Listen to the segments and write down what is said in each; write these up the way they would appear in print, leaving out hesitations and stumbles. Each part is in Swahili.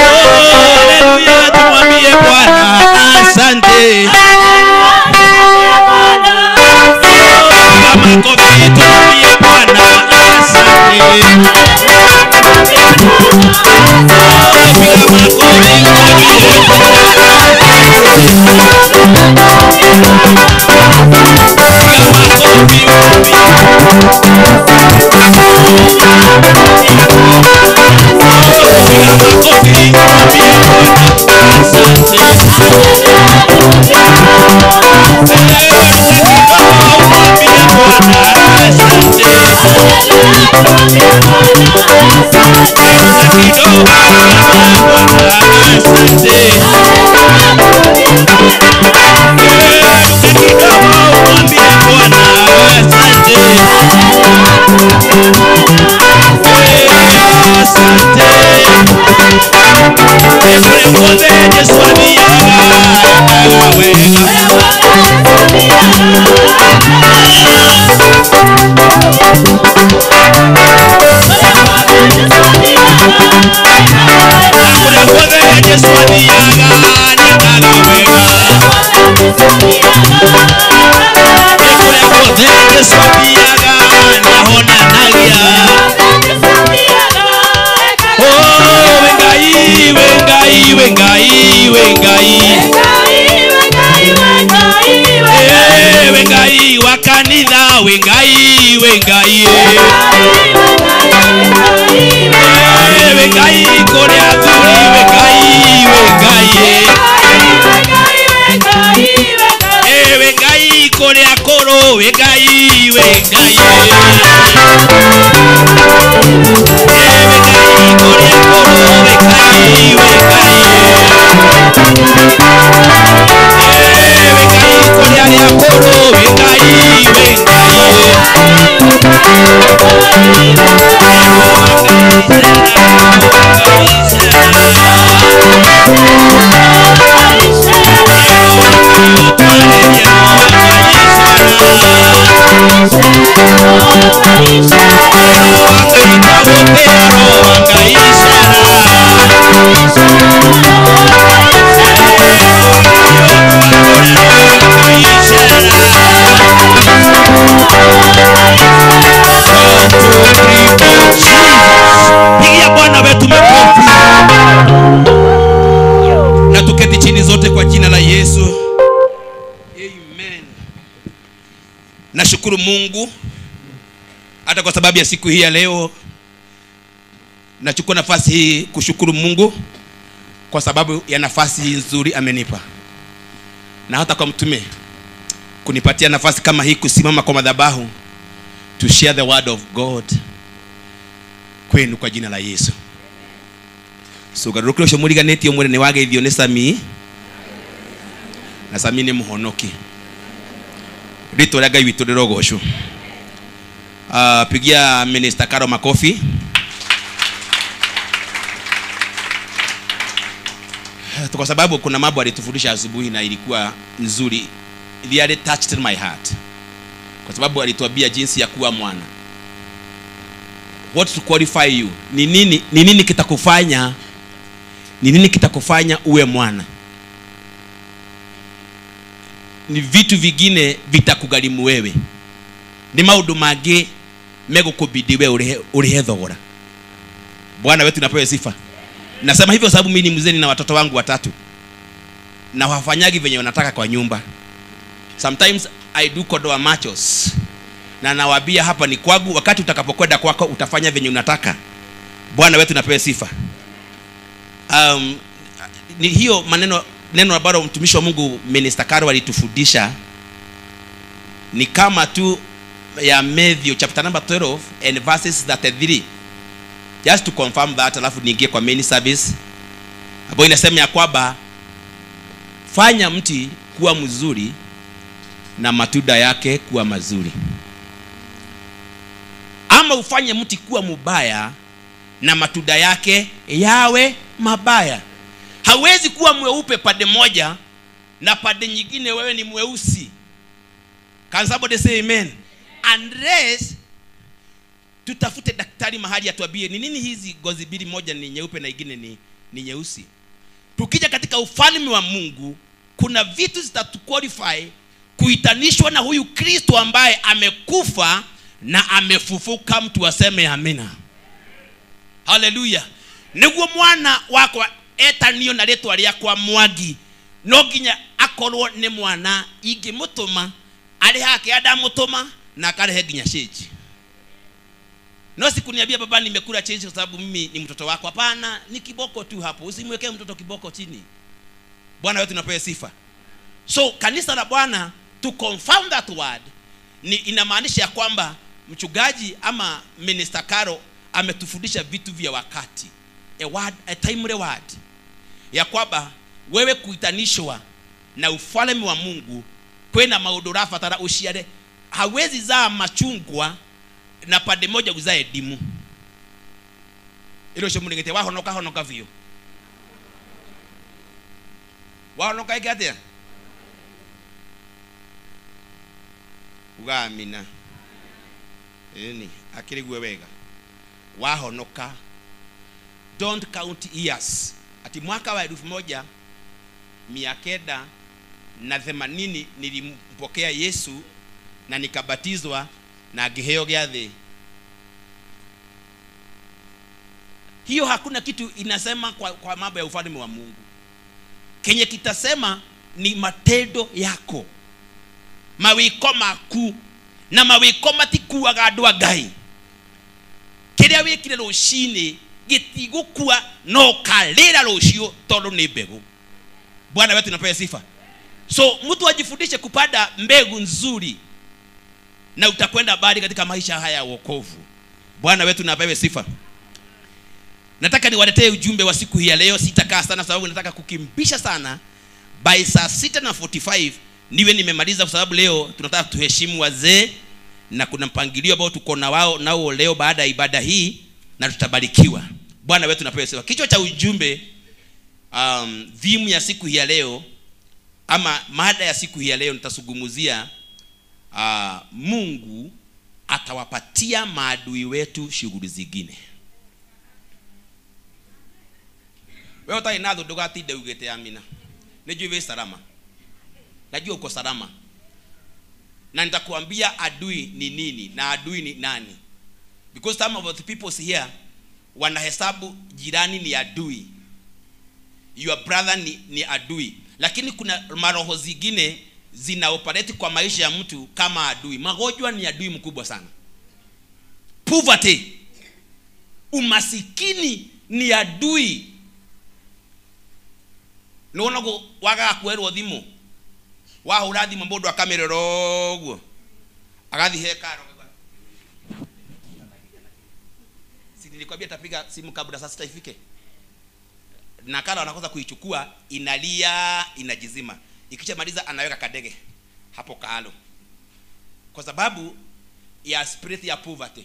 Haleluya, tumwambie Bwana asante. Kama kofi tumwambie Bwana asante. Nashukuru Mungu hata kwa sababu ya siku hii ya leo. Nachukua nafasi hii kushukuru Mungu kwa sababu ya nafasi nzuri amenipa, na hata kwa mtume kunipatia nafasi kama hii kusimama kwa madhabahu to share the word of God kwenu kwa jina la Yesu. So garukiro shomuri ganeti omure ne wage ithio ne Sami na Sami ne muhonoki rito la gai witu rogosho. Pigia Minister Karo makofi. Kwa sababu kuna mambo alitufundisha asubuhi na ilikuwa nzuri. It really touched my heart. Kwa sababu alituambia jinsi ya kuwa mwana. What to qualify you? Ni nini kitakufanya? Ni nini kitakufanya uwe mwana? Ni vitu vingine vitakugharimu wewe. Ni maundu mage megukubidi wewe urihe thogora. Bwana wetu napewe sifa. Nasema hivyo sababu mimi ni mzee na watoto wangu watatu. Na wafanyagi venye wanataka kwa nyumba. Sometimes I do kodoa machos. Na nawaambia hapa ni kwangu, wakati utakapokwenda kwako utafanya venye unataka. Bwana wetu napewe sifa. Ni hiyo neno ambalo mtumishi wa Mungu Minister Karo alitufundisha ni kama tu ya Matthew chapter number 12 and verses 33. Just to confirm that, alafu niingie kwa main service. Hapo inasema ya kwamba fanya mti kuwa mzuri na matunda yake kuwa mazuri, ama ufanye mti kuwa mubaya na matunda yake yawe mabaya. Hawezi kuwa mweupe pande moja na pande nyingine wewe ni mweusi. Can somebody say amen? Unless tutafute daktari mahali atuambie ni nini hizi ngozi mbili, moja ni nyeupe na nyingine ni nyeusi. Tukija katika ufalme wa Mungu, kuna vitu zitatuqualify kuitanishwa na huyu Kristo ambaye amekufa na amefufuka. Mtu aseme amina. Haleluya. Niguo mwana wako etanio na letwa rĩakwa Mwangi, no nginya akorwo ni mwana ingimutuma ari hake adamutuma na akarehe nginya change. No sikuniambia baba nimekula change kwa sababu mimi ni mtoto wako. Hapana, ni kiboko tu hapo. Usimwekee mtoto kiboko chini. Bwana wetu tunapewa sifa. So kanisa la Bwana, to confirm that word, ni inamaanisha ya kwamba mchungaji ama Minister Karo ametufundisha vitu vya wakati. A word, a timely word. Ya kwamba wewe kuitanishwa na ufalme wa Mungu kwenda maudurafa tara ushiare, hawezi zaa machungwa na pande moja uzae dimu. Ilo shemu ningete honoka vio. Honoka ikate. Ugamina. Eni akiri gwewega. Honoka. Don't count years. Ati mwaka wa 1980 nilimpokea Yesu na nikabatizwa na giheo giathi. Hiyo hakuna kitu inasema kwa mambo ya ufalme wa Mungu. Kenye kitasema ni matendo yako, mawiko maku na mawiko matiku agadwa gai. Kiria wikire rushini gitigukua no kalera rushio tolo ni mbegu. Bwana wetu tunapewa sifa. So mtu ajifundishe kupanda mbegu nzuri na utakwenda mbali katika maisha haya ya wokovu. Bwana wetu tunapewa sifa. Nataka niwaletee ujumbe wa siku hii ya leo. Sitakaa sana sababu nataka kukimbisha sana. By saa 6:45 niwe nimemaliza, kwa sababu leo tunataka tuheshimu wazee na kuna mpangilio ambao tuko na wao nao leo baada ya ibada hii na tutabarikiwa. Bwana wetu tunapewa sifa. Kichwa cha ujumbe, theme ya siku hii ya leo ama mada ya siku hii ya leo nitasungumzia Mungu atawapatia maadui wetu shughuli zingine. Wewe utai nadho ndugatinde ugete amina. Nijue wewe salama. Najua uko salama. Na nitakuambia adui ni nini na adui ni nani. Because some of the people here wanahesabu jirani ni adui. Your brother ni adui. Lakini kuna maroho zingine zina operate kwa maisha ya mtu kama adui. Magonjwa ni adui mkubwa sana. Poverty, umasikini ni adui. Nono waga kwerwo thimu wahura thimu mundu akamerero agathi hekaro. Si nilikwambia tapiga simu kabla saa 6 ifike, na kala anakosa kuichukua, inalia inajizima, ikishamaliza anaweka kadege hapo kaalo, kwa sababu ya spirit ya poverty.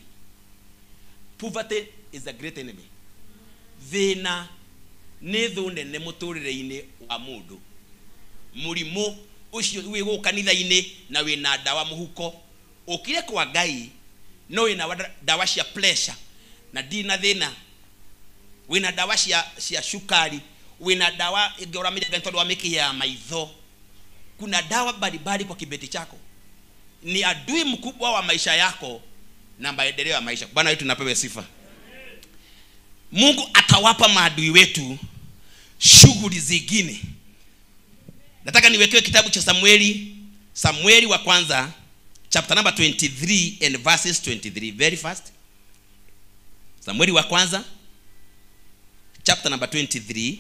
Poverty is a great enemy. Thina nethune ne muturire-ini wa mundu. Murimo ucio wigo kanitha-ini na wina dawa muhuko, ukire kwa Ngai no wina dawa cia pressure na dina thina, wina dawa cia shukari, wina dawa ingeoramire gento wa miki ya maitho. Kuna dawa mbalimbali kwa kibeti chako. Ni adui mkubwa wa maisha yako na maendeleo ya maisha. Bwana wetu tunapewa sifa. Mungu atawapa maadui wetu shughuli zingine. Nataka niwekewe kitabu cha Samueli wa kwanza chapter number 23 and verses 23 very fast. Samueli wa kwanza chapter number 23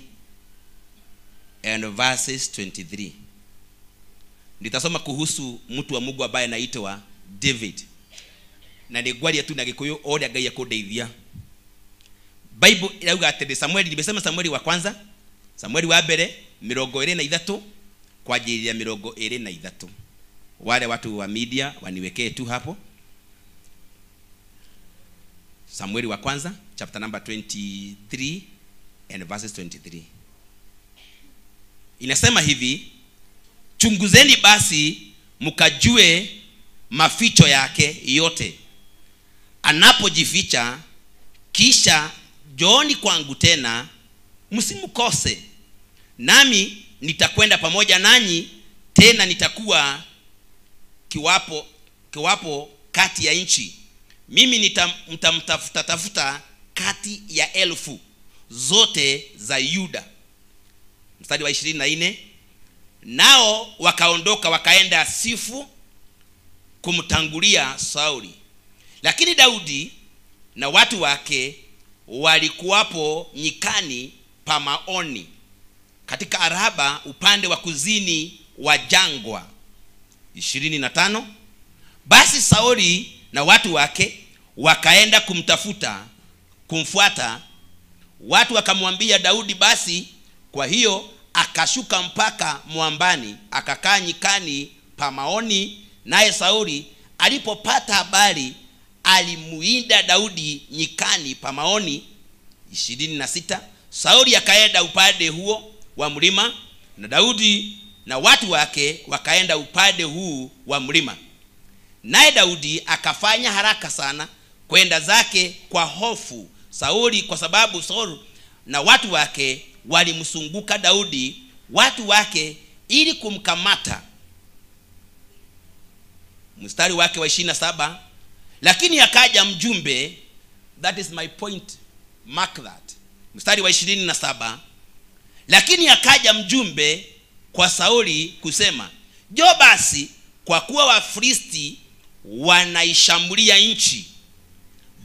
and verses 23. Nitasoma kuhusu mtu wa Mungu ambaye anaitwa David. Na nigwaria tu na Gikuyu oria Ngai akundeithia. Bible irauga atende Samueli, nimesema Samueli wa kwanza, Samueli wa mbere 23 kwa ajili ya 23. Wale watu wa media waniwekee tu hapo. Samueli wa kwanza chapter number 23 and verses 23. Inasema hivi: chunguzeni basi mkajue maficho yake yote, anapojificha, kisha njooni kwangu tena, msimkose. Nami nitakwenda pamoja nanyi, tena nitakuwa kiwapo kati ya nchi. Mimi mtamtafuta kati ya elfu zote za Yuda. Mstari wa 24, nao wakaondoka wakaenda Sifu kumtangulia Sauli. Lakini Daudi na watu wake walikuwapo nyikani pa Maoni, katika Araba upande wa kuzini wa jangwa. 25, basi Sauli na watu wake wakaenda kumfuata. Watu wakamwambia Daudi basi, kwa hiyo akashuka mpaka mwambani, akakaa nyikani pa Maoni. Naye Sauli alipopata habari, alimuinda Daudi nyikani pa Maoni. 26, Sauli akaenda upande huo wa mlima, na Daudi na watu wake wakaenda upande huu wa mlima. Naye Daudi akafanya haraka sana kwenda zake kwa hofu Sauli, kwa sababu Sauli na watu wake walimsunguka Daudi watu wake ili kumkamata. Mstari wake wa 27, lakini akaja mjumbe, that is my point, mark that. Mstari wa 27, lakini akaja mjumbe kwa Sauli kusema, jo basi, kwa kuwa Wafilisti wanaishambulia nchi.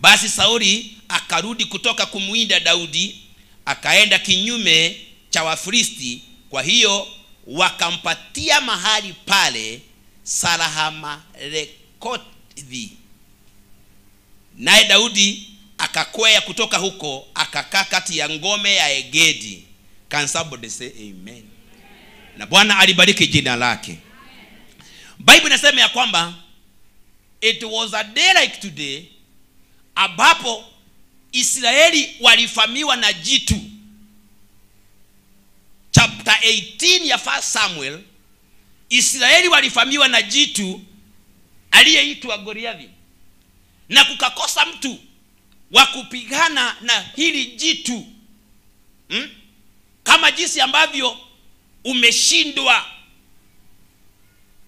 Basi Sauli akarudi kutoka kumuinda Daudi, akaenda kinyume cha Wafilisti. Kwa hiyo wakampatia mahali pale Sarahamarekothi. Naye Daudi akakwea kutoka huko, akakaa kati ya ngome ya Egedi. Can somebody say amen? Na Bwana alibariki jina lake. Bible inasema ya kwamba it was a day like today ambapo Israeli walifamiwa na jitu. Chapter 18 ya 1 Samuel, Israeli walifamiwa na jitu aliyeitwa Goliathi, na kukakosa mtu wa kupigana na hili jitu. Kama jinsi ambavyo umeshindwa,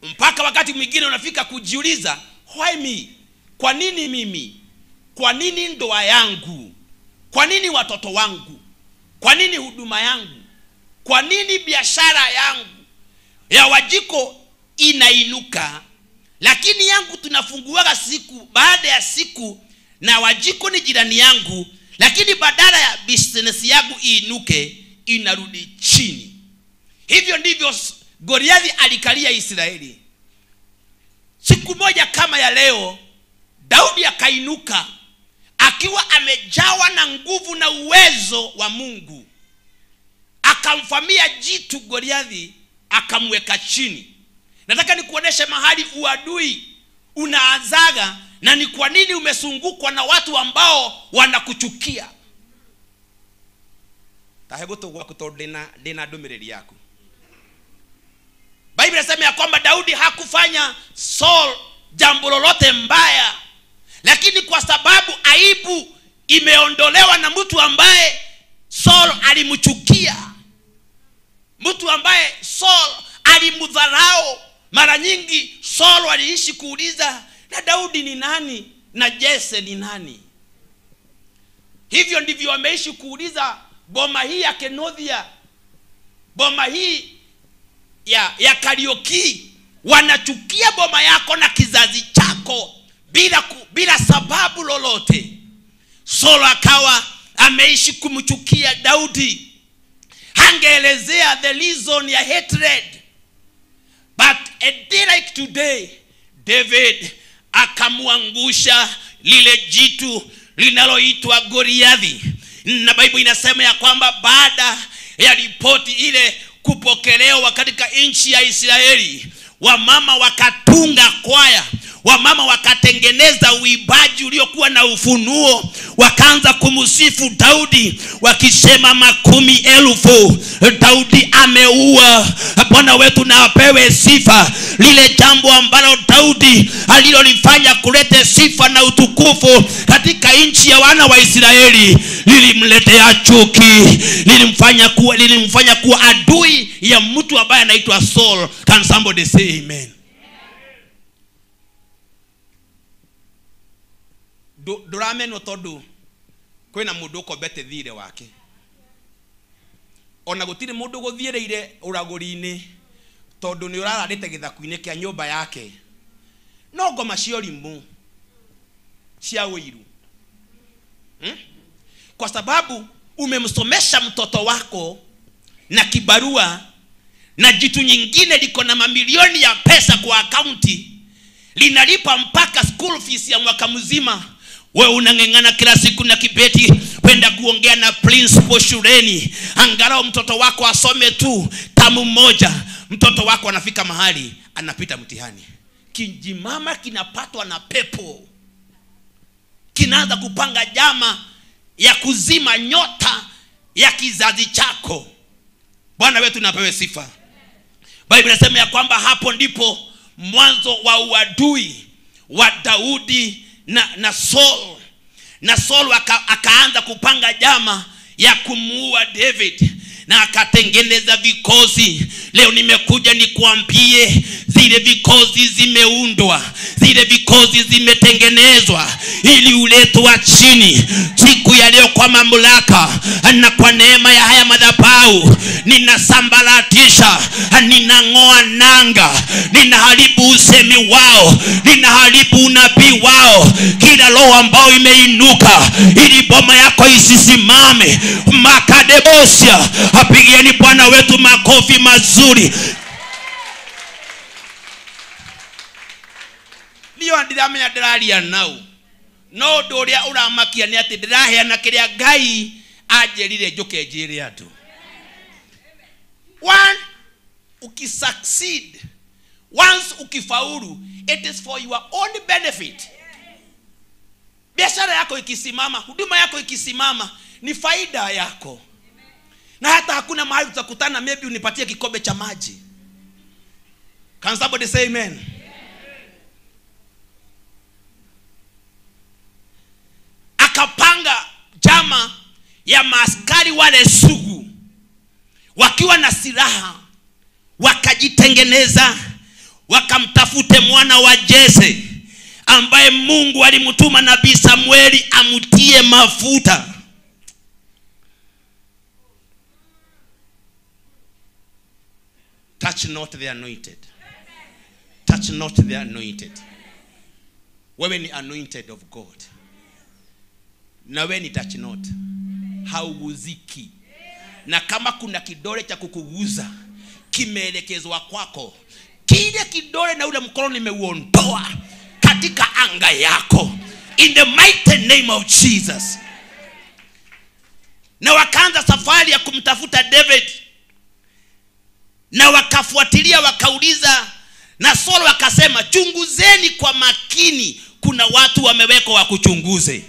mpaka wakati mwingine unafika kujiuliza, why me? Kwa nini mimi? Kwa nini ndoa yangu? Kwa nini watoto wangu? Kwa nini huduma yangu? Kwa nini biashara yangu ya Wajiko inainuka, lakini yangu tunafunguaga siku baada ya siku, na Wajiko ni jirani yangu, lakini badala ya business yangu iinuke inarudi chini? Hivyo ndivyo Goliathi alikalia Israeli. Siku moja kama ya leo, Daudi akainuka akiwa amejawa na nguvu na uwezo wa Mungu, akamfamia jitu Goliathi, akamweka chini. Nataka nikuoneshe mahali uadui unaanzaga, na ni kwa nini umesungukwa na watu ambao wanakuchukia. Tahegoto kwa kutodena domireli yako. Bible inasema ya kwamba Daudi hakufanya Saul jambo lolote mbaya, lakini kwa sababu aibu imeondolewa na mtu ambaye Saul alimchukia, mtu ambaye Saul alimdharau. Mara nyingi Saul aliishi kuuliza, na Daudi ni nani? Na Jesse ni nani? Hivyo ndivyo wameishi kuuliza boma hii ya Kenothia, boma hii ya Karioki, wanachukia boma yako na kizazi chako bila sababu lolote. Saul akawa ameishi kumchukia Daudi. Hangeelezea the reason ya hatred, but a day like today, David akamwangusha lile jitu linaloitwa Goliathi. Na Bible inasema ya kwamba baada ya ripoti ile kupokelewa katika nchi ya Israeli, wamama wakatunga kwaya, wamama wakatengeneza uibaji uliokuwa na ufunuo, wakaanza kumsifu Daudi wakisema 10,000 Daudi ameua. Bwana wetu na apewe sifa. Lile jambo ambalo Daudi alilolifanya kulete sifa na utukufu katika nchi ya wana wa Israeli lilimletea chuki, lilimfanya kuwa adui ya mtu ambaye anaitwa Saul. Can somebody say amen? Durame no todo kwena mundu ko bete thire wake, ona gutire mundu guthireire uraguri-ini tondu ni urararite githaku-ini kia nyumba yake. No ngoma cio rimu cia uiru, kwa sababu umemsomesha mtoto wako na kibarua na jitu nyingine liko na mamilioni ya pesa kwa akaunti, linalipa mpaka school fees ya mwaka mzima. Wewe unang'eng'ana kila siku na kibeti kwenda kuongea na principal shuleni angalau mtoto wako asome tu tamu moja. Mtoto wako anafika mahali anapita mtihani, kijimama kinapatwa na pepo, kinaanza kupanga jama ya kuzima nyota ya kizazi chako. Bwana wetu napewe sifa. Biblia inasema ya kwamba hapo ndipo mwanzo wa uadui wa Daudi na Saul. Na Saul akaanza kupanga jama ya kumuua David na akatengeneza vikosi. Leo nimekuja nikuambie zile vikosi zimeundwa, zile vikosi zimetengenezwa ili uletwe chini siku ya leo kwa mamlaka na kwa neema ya haya madhabahu. Ninasambaratisha, ninang'oa nanga, ninaharibu usemi wao, ninaharibu unabii wao. Kila roho ambao imeinuka ili boma yako isisimame, makadebosia, apigieni Bwana wetu makofi mazuri. Niyo ndiramenya ndiraria nau no ndoria uramakia ni ati ndiraheana kiria Ngai ajerire njuke njire atu. One, ukisucceed, once ukifaulu, it is for your own benefit. Biashara yako ikisimama, huduma yako ikisimama, ni faida yako. Na hata hakuna mahali tutakutana, maybe unipatie kikombe cha maji. Can somebody say amen? Akapanga jama ya maaskari wale sugu wakiwa na silaha, wakajitengeneza, wakamtafute mwana wa Jese ambaye Mungu alimtuma nabii Samueli amutie mafuta. Touch not the anointed. Touch not the anointed. Wewe ni anointed of God. Na wewe ni touch not. Hauguziki. Na kama kuna kidole cha kukuguza kimeelekezwa kwako, kile kidole na ule mkono nimeuondoa katika anga yako in the mighty name of Jesus. Na wakaanza safari ya kumtafuta David, na wakafuatilia, wakauliza, na Saul akasema, chunguzeni kwa makini, kuna watu wamewekwa wakuchunguze.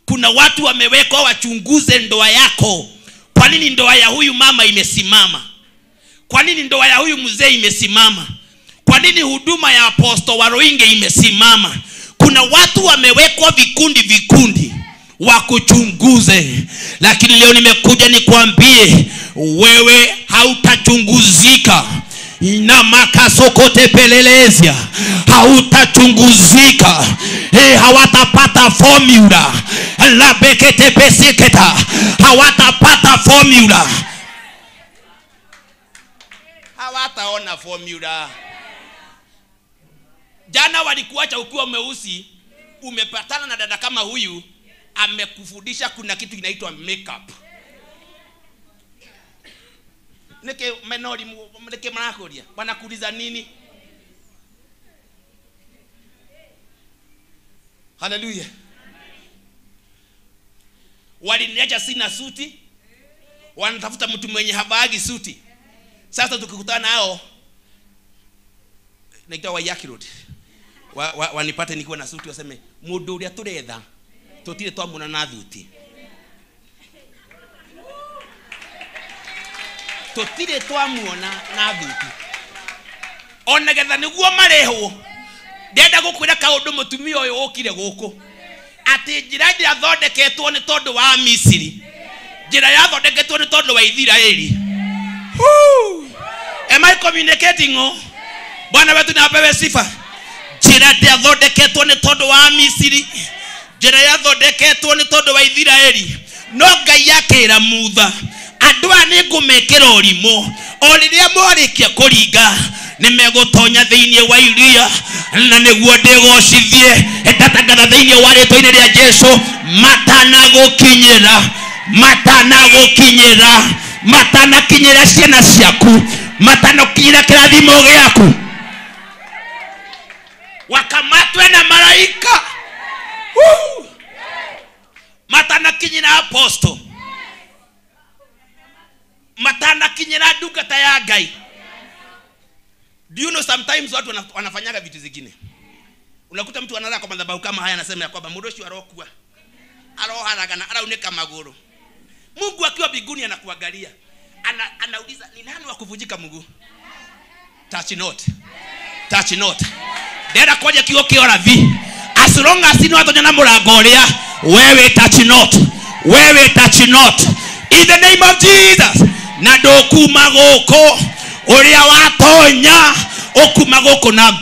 Kuna watu wamewekwa wachunguze ndoa yako. Kwa nini ndoa ya huyu mama imesimama? Kwa nini ndoa ya huyu mzee imesimama? Kwa nini huduma ya Apostle Waroinge imesimama? Kuna watu wamewekwa vikundi wakuchunguze. Lakini leo nimekuja nikuambie, wewe hautachunguzika. Na makasokote pelelezia, hautachunguzika. Hawatapata formula. La bekete pesiketa, hawatapata formula. Hawataona formula. Jana walikuacha ukiwa mweusi, umepatana na dada kama huyu, amekufundisha kuna kitu kinaitwa makeup. Neke menori mleke manakoria, wanakuuliza nini? Hallelujah. Waliniacha sina suti, wanatafuta mtu mwenye havagi suti. Sasa tukikutana nao naitwa Wayaki Road, wanipate nikiwa na suti waseme mundu uria turetha tutire twamuna na thuti. Tutire twamuona na thuti. Ona getha niguo marehwo. Ndenda gukwira kaundu mutumia uyu ukire guku. Ati njira ya thondeketwo ni tondu wa Misiri. Njira ya thondeketwo ni tondu wa Israeli. Am I communicating? Bwana wetu na apewe sifa. Njira ya thondeketwo ni tondu wa Misiri. Njira ya thondeketwo ni tondu wa Israeli. No Ngai yakira Mutha andua ni ngumekera urimo o riria morikia kuringa ni megutonya thiini wa iria na niguo ndigocithie ndatangatha thiini wa ritwa-ini ria Jesu matanakinyira ciana ciaku matanakinyira kirathimo giaku wakamatwe na malaika matanakinyira apostle matanakinyira ndungata ya Ngai. Do you know sometimes watu wanafanyaga vitu zingine. Unakuta mtu analala kwa madhabahu kama haya anasema ya kwamba mudoshi arokua. Aroharagana araunika maguru. Mungu akiwa mbinguni anakuangalia. Anauliza ni nani wa kuvunjika mguu? Touch not. Dera kwaje kiyo kiora vi. As long as ino atonya na murango uria wewe touch not. In the name of Jesus. Na ndokuma goko uria watonya okuma goko na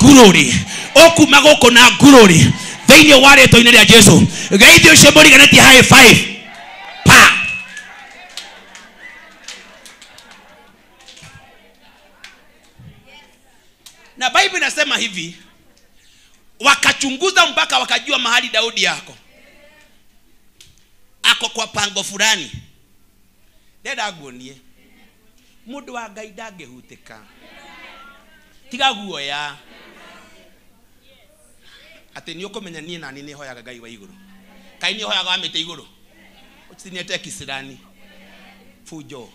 ngururi thiini wa ritwa-ini ria Jesu. Geithio cio muriganĩtie high five pa. Na Bible inasema hivi, wakachunguza mpaka wakajua mahali Daudi ako kwa pango fulani. Ndenda nguonie mundu wa Ngai ndangĩhutĩka tiga guoya ati ni ukomenya nie nani ni hoyaga Ngai wa iguru. Kai ni hoyaga amite iguru utiniete kisirani fujo.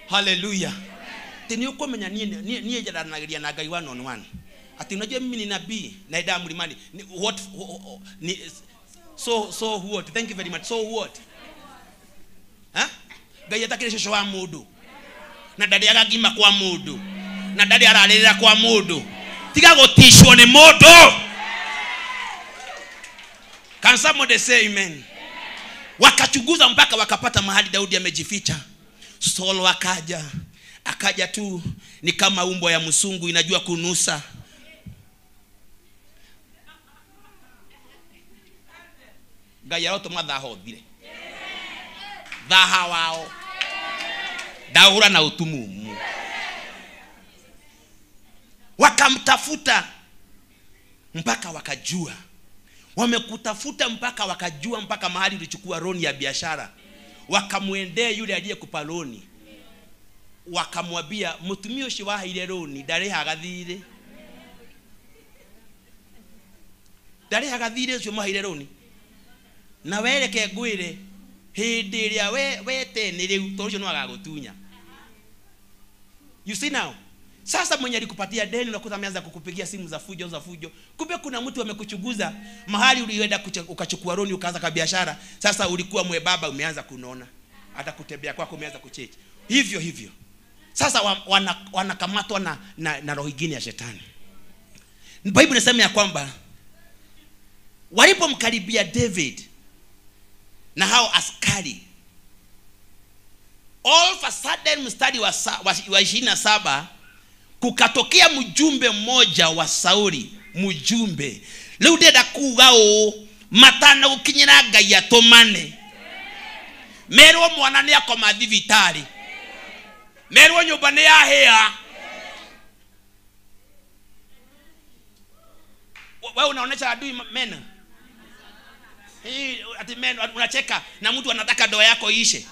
Hallelujah. Ati ni ukomenya nie jaranagĩria na Ngai one on one. Ati unajua mimi ni nabii na ida mlimani what so what? Thank you very much. So what? Ngai atakire shosho wa mundu na ndari agagima kwa mundu na ndari ararĩrĩra kwa mundu tiga gutishwo ni mundu. Can somebody say amen? Wakachunguza mpaka wakapata mahali Daudi amejificha. Saul akaja tu ni kama umbo ya msungu inajua kunusa. Ngai aroto mathahothire thaha wao daura na utumumu. Wakamtafuta mpaka wakajua. Wamekutafuta mpaka wakajua mpaka mahali ulichukua loan ya biashara. Wakamwendea yule aliyekupa loan. Wakamwambia mutumia ucio wahaire loan ndarehaga thirĩ. Ndarehaga thirĩ ucio mwahaire loan. Na wereke ngwire hindi iria wete ni riu to ucio no agagutunya. You see now? Sasa mwenye alikupatia deni unakuta ameanza kukupigia simu za fujo. Kumbe kuna mtu amekuchunguza mahali ulienda ukachukua loan ukaanza kwa biashara. Sasa ulikuwa mwebaba umeanza kunona. Hata kutembea kwako umeanza kucheche. Hivyo. Sasa wanakamatwa na roho nyingine ya shetani. Bible inasema ya kwamba walipomkaribia David na hao askari, all of a sudden mstari wa 27 kukatokea mjumbe mmoja wa Sauli. Mjumbe leo ndenda kuga matana gukinyira Ngai atomane merwo mwana ni akoma thibitari merwo nyumba ni yahia. Wewe unaonesha adui mena ati mena unacheka na mtu anataka ndoa yako ishe.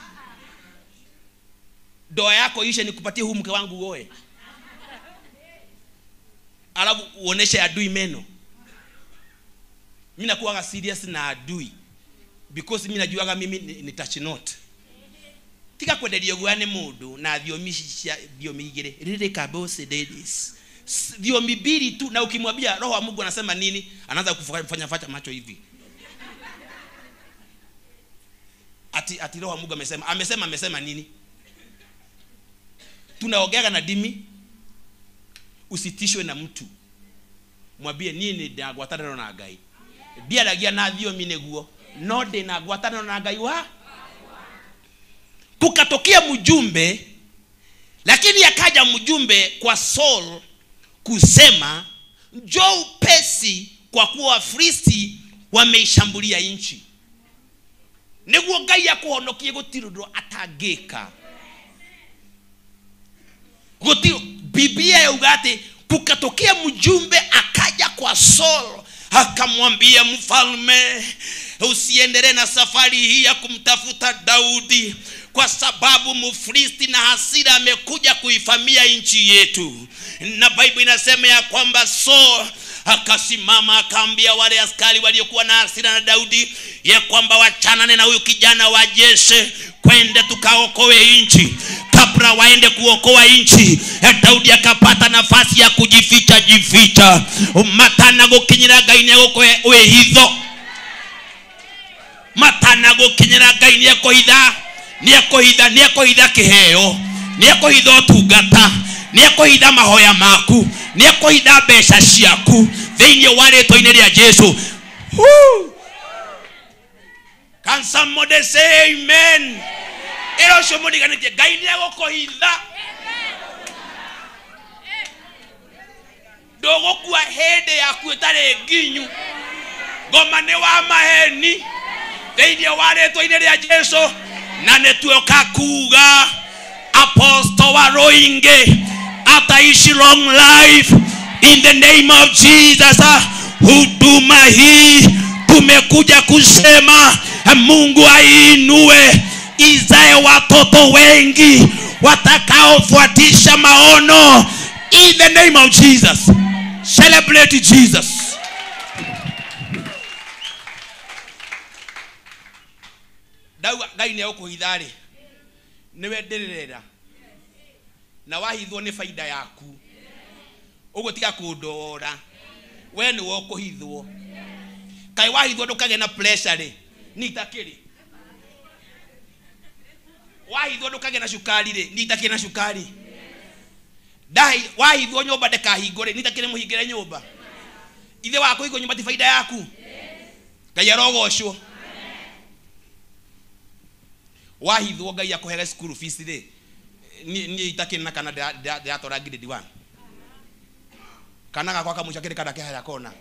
Ndoa yako ishe nikupatie huu mke wangu uoe. Alafu uoneshe adui meno. Mimi nakuwa serious na adui because mimi najuaga mimi ni touch not. Tika kwenderio gwane mundu na thiomi cia thiomi igire riri kabose ladies Dhiomi mbili tu, na ukimwambia roho wa Mungu anasema nini, anaanza kufanya macho hivi. Ati roho wa Mungu amesema nini? Tunaongea na dimi. Usitishwe na mtu. Mwambie nini ndagwatana na Ngai. Ndiaragia na thiomi neguo, no ndi na gwatana na Ngai wa. Kukatokea mjumbe, lakini akaja mjumbe kwa Saul kusema, njoo upesi kwa kuwa Wafilisti wameishambulia nchi. Neguo Ngai akuhonokie gutirundo atangika. Gutiro Biblia yaugate kukatokea mjumbe akaja kwa Saul akamwambia, mfalme, usiendelee na safari hii ya kumtafuta Daudi, kwa sababu Mfilisti na hasira amekuja kuifamia nchi yetu. Na Biblia inasema ya kwamba Saul akasimama akaambia wale askari waliokuwa na hasira na Daudi ya kwamba wachanane na huyu kijana wa jeshi, kwende tukaokoe nchi. Kabla waende kuokoa nchi, Daudi akapata nafasi ya kujificha. Matana gukinyira Ngai ni gukwe wehitho. Matana gukinyira Ngai ni kuhitha kiheo, ni kuhitha tungata, ni kuhitha mahoya maku, ni kuhitha mbeca ciaku thĩinĩ wa rĩĩtwa-inĩ rĩa Jesũ. Can somebody say amen? Ero shomuniganĩtie Ngai nĩ agũkũhitha. Ndũgũkua hĩndĩ yaku ĩtarĩ nginyu. Ngoma nĩ wa maheni thĩinĩ wa rĩĩtwa-inĩ rĩa Jesũ. Na nĩtuoka kuga Apostle Waroinge ataishi long life in the name of Jesus. Huduma hii tumekuja kusema Mungu ainue, izae watoto wengi watakaofuatisha maono in the name of Jesus. Celebrate Jesus. Ngai nĩ ũkũhithari, niwe ndirĩrĩra na wahithwo nĩ faida yaku. Ũguo tiga kũndora, we nĩ ũkũhithwo. Kai wahithwo ndũkagĩa na pressure rĩ, nitakĩrĩ. Wahithwo ndũkagĩa na cukari rĩ, nitakĩrĩ na cukari. Wahithwo nyũmba ndĩkahingwo rĩ, nitakĩrĩ mũhingĩre nyũmba. Ithe wako iko nyũmba ti faida yaku. Ngai arogocwo. Wahithwo Ngai akũhega school fees rĩ, ni itakĩna kana ndatwara grade 1. Kana gakwa kamũica kĩrĩ kada kĩhaya kona.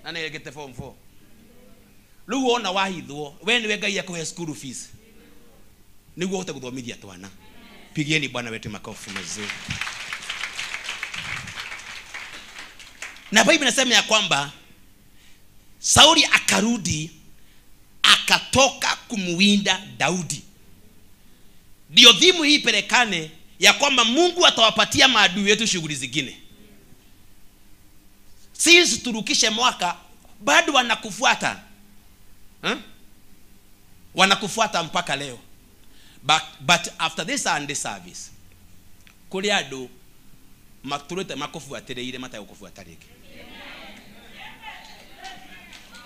Na nĩ gete form 4. Rĩu ona wahithwo, we nĩwe Ngai akũhe school fees. Nĩguo ũhote gũthomithia twana. Pigieni Bwana wetu makofi mazuri. Na Biblia inasema ya kwamba Sauli akarudi akatoka kumuwinda Daudi. Ndio dhimu hii pelekane ya kwamba Mungu atawapatia maadui wetu shughuli zingine. Sisi turukishe mwaka bado wanakufuata. Wanakufuata mpaka leo. But after this Sunday service, kuri ado maturete makufuatireire matayo kufuatarike.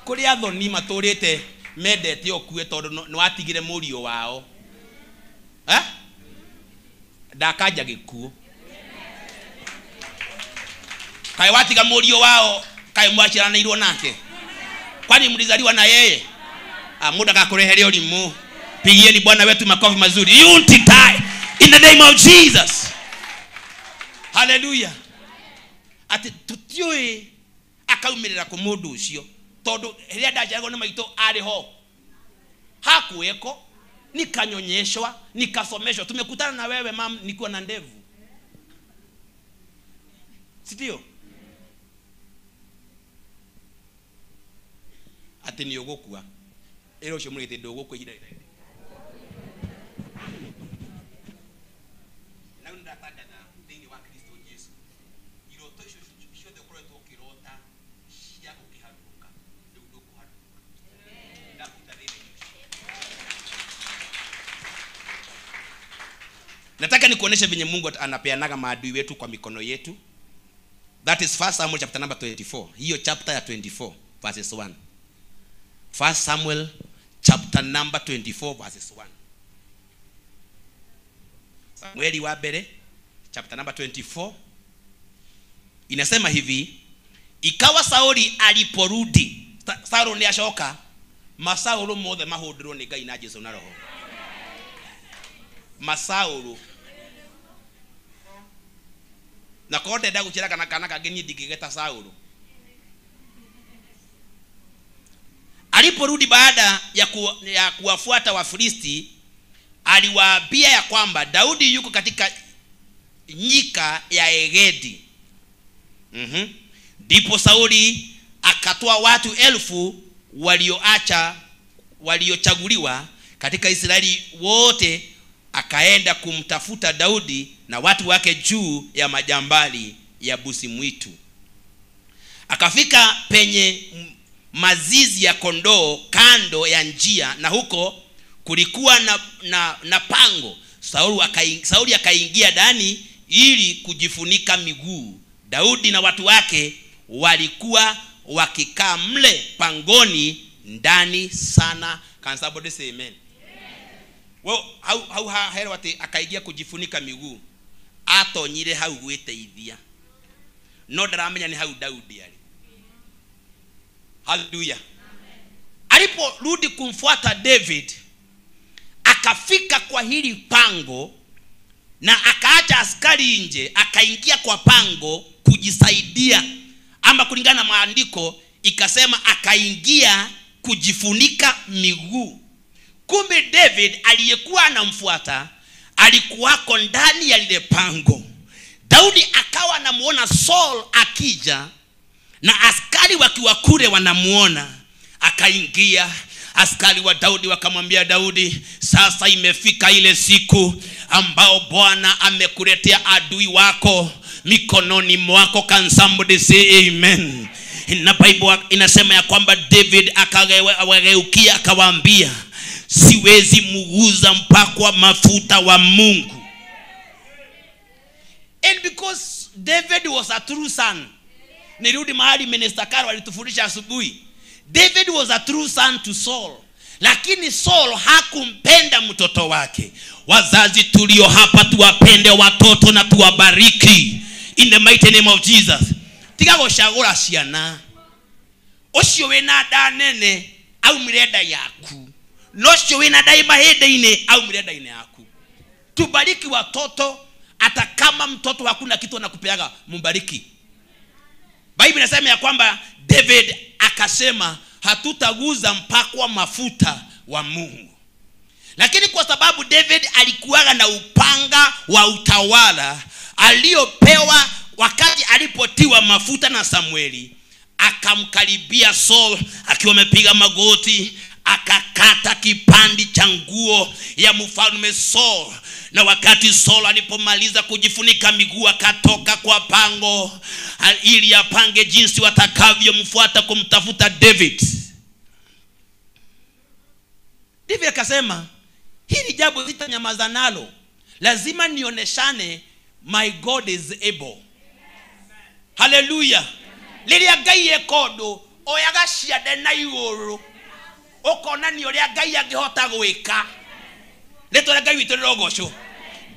Kuri atho ni maturete medete okue tondu no atigire murio wao. Ndakaja gikuo. Kai watiga murio wao, kai mwachiranairwo nake. Kwani mlizaliwa na yeye? Muda akakurehere ulimu. Pigieni Bwana wetu makofi mazuri. Unity tie in the name of Jesus. Hallelujah. Ati tutiwe akaumirira ku mundu ucio tondu heria ndajago ni maito ari ho. Hakuweko, nikanyonyeshwa, nikasomeshwa. Tumekutana na wewe mam nikiwa na ndevu. Sitio? Ati ni ogokua. Ero cyo muri tendo ogokua ida. Na unda tagana ndingi wa Kristo Yesu. Iro tosho sho de koro to kirota shia ukiharuka. Ndio kuharuka. Nataka nikuoneshe venye Mungu anapeanaga maadui wetu kwa mikono yetu. That is 1 Samuel chapter number 24. Hiyo chapter ya 24 verses 1. 1 Samuel chapter number 24 verses 1. Samueli wa mbere chapter number 24 inasema hivi: ikawa Sauli aliporudi, Sauli ashoka, Masaulu mothe mahundirwo ni Ngai na Jesu na roho. Masaulu na kote ndagu chira kana kageni ndigigeta Saulu. Aliporudi baada ya kuwafuata Wafilisti, aliwaambia ya kwamba Daudi yuko katika nyika ya Egedi. Ndipo Sauli akatoa watu 1000 waliochaguliwa katika Israeli wote, akaenda kumtafuta Daudi na watu wake juu ya majambali ya busi mwitu. Akafika penye mazizi ya kondoo kando ya njia, na huko kulikuwa na pango. Sauli akaingia ndani ili kujifunika miguu. Daudi na watu wake walikuwa wakikaa mle pangoni ndani sana. Can somebody say amen? Well, how wati akaingia kujifunika miguu, atonyire hau gwiteithia, no ndaramenya ni hau Daudi ali. Hallelujah. Aliporudi kumfuata David, akafika kwa hili pango na akaacha askari nje, akaingia kwa pango kujisaidia, ama kulingana na maandiko ikasema akaingia kujifunika miguu. Kumbe David aliyekuwa anamfuata alikuwako ndani ya lile pango. Daudi akawa anamuona Saul akija na askari wakiwa kule wanamuona. Akaingia, askari wa Daudi wakamwambia Daudi, sasa imefika ile siku ambao Bwana amekuletea adui wako mikononi mwako. Can somebody say amen? Na Bible inasema ya kwamba David akageukia akawaambia, siwezi muguza mpakwa mafuta wa Mungu. And because David was a true son, nirudi mahali Minister Karo alitufundisha asubuhi, David was a true son to Saul, lakini Saul hakumpenda mtoto wake. Wazazi tulio hapa tuwapende watoto na tuwabariki in the mighty name of Jesus. Tiga goshagura ciana, ucio wina ndanene au mirenda yaku, nocio wina ndai mahende-ine au mirenda-ine yaku. Tubariki watoto, hata kama mtoto hakuna kitu anakupeaga, mbariki. Biblia inasema ya kwamba David akasema hatutaguza mpakwa mafuta wa Mungu. Lakini kwa sababu David alikuwa na upanga wa utawala aliopewa wakati alipotiwa mafuta na Samueli, akamkaribia Saul akiwa amepiga magoti, akakata kipande cha nguo ya mfalme Saul. Na wakati Saul alipomaliza kujifunika miguu, akatoka kwa pango ili apange jinsi watakavyomfuata kumtafuta David. David akasema, hili jambo sitanyamaza nalo, lazima nioneshane my God is able. Hallelujah. Lilia Ngai ekondo oyagashia na iguru, okona ni oria Ngai angihota gwika. Leto Ngai witu rogosho.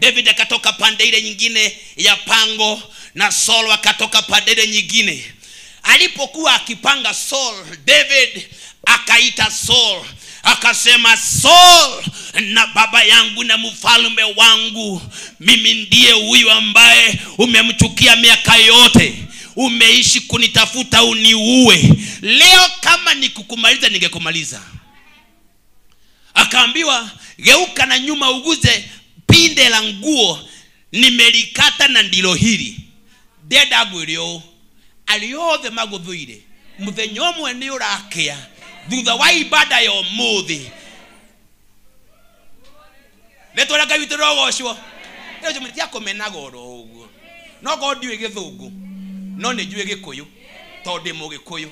David akatoka pande ile nyingine ya pango na Saul akatoka pande ile nyingine. Alipokuwa akipanga Saul, David akaita Saul, akasema, Saul, na baba yangu na mfalme wangu, mimi ndiye huyu ambaye umemchukia miaka yote, umeishi kunitafuta uniue. Leo kama nikukumaliza ningekumaliza. Akaambiwa, geuka na nyuma uguze pinde la nguo nimelikata na ndilo hili. Deda gwiryo aliothe maguthuire muthenya umwe ni urakia thutha wa ibada ya umuthi. Letwa Ngai witu rogocwo. Leo jumtia komenaga oro uguo. No God ndiwe githungu, no ni njue Gikuyu tondu mu Gikuyu.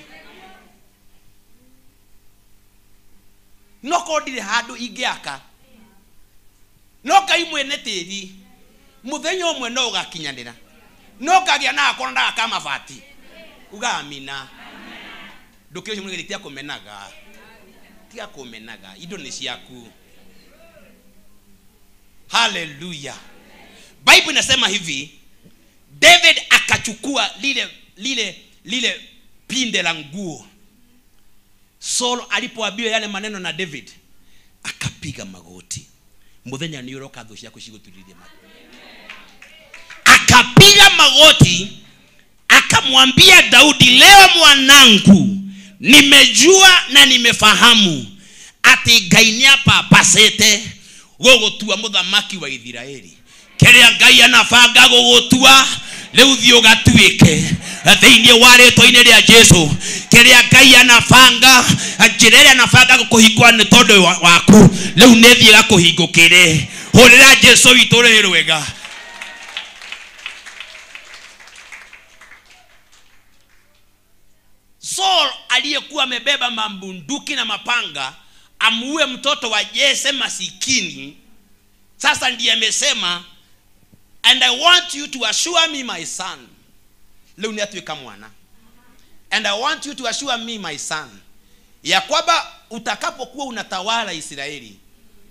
No God ndire handu ingiaka, no Ngai mwene tiri muthenya umwe no gakinyanira no kagia na akona nda kama fati uga amina ndukio cyo muri tia kumenaga indo ni ciaku. Hallelujah. Bible inasema hivi, David akachukua lile pinde la nguo. Saul alipoambiwa yale maneno na David akapiga magoti. Muthenya ni uroka thũ ciaku ciguturirie magoti. Akapiga magoti akamwambia Daudi, leo mwanangu, nimejua na nimefahamu ati Ngai niapapacete gugutua muthamaki wa Israeli. Kiria Ngai anabanga gugutua leu thio gatuike thiini wa rĩtwa-inĩ rĩa Jesu. Kiria Ngai anabanga njĩra ĩrĩa anabanga gukuhingũra nĩ tondũ waku leu nĩ thie gakuhingũkĩre. Hũrĩra Jesu witũ rĩ rwega. Saul aliyekuwa amebeba mabunduki na mapanga amuue mtoto wa Jese masikini, sasa ndiye amesema, and I want you to assure me my son. Leo ni atuika mwana. And I want you to assure me my son, ya kwamba utakapokuwa unatawala Israeli,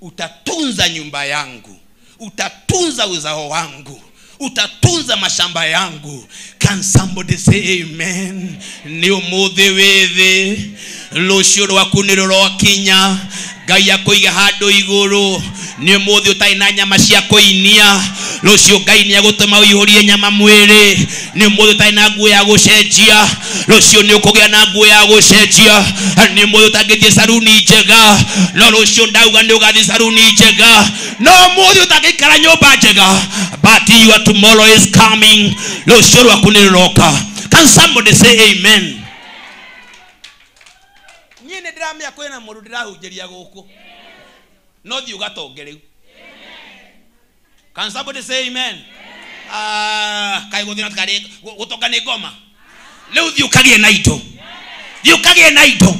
utatunza nyumba yangu, utatunza uzao wangu, utatunza mashamba yangu. Can somebody say amen? Ni umuthi withi lucio rwaku ni rũrokinya. Ngai akuiga handũ igũrũ. Ni umuthi utai na nyama cia kũinia. Lucio Ngai ni agũtũma ũihũrie nyama mwĩrĩ. Ni umuthi utai na nguo ya gũcenjia. Lucio ni ũkũgĩa na nguo ya gũcenjia. Ni umuthi utangĩthiĩ saruni njega. No lucio ndauga nĩ ũgathiĩ saruni njega. No umuthi utangĩikara nyũmba njega. But your tomorrow is coming. Lucio rwaku ni rũroka. Can somebody say amen? Nyine ndiramia kwena mũndũ ndirahunjĩria gũkũ. No thiĩ ũgatonge rĩu. Can somebody say amen? Kai gũthina tukari gũtonga nĩ ngoma. Rĩu thiĩ ũkagĩe na indo. Thiĩ ũkagĩe na indo.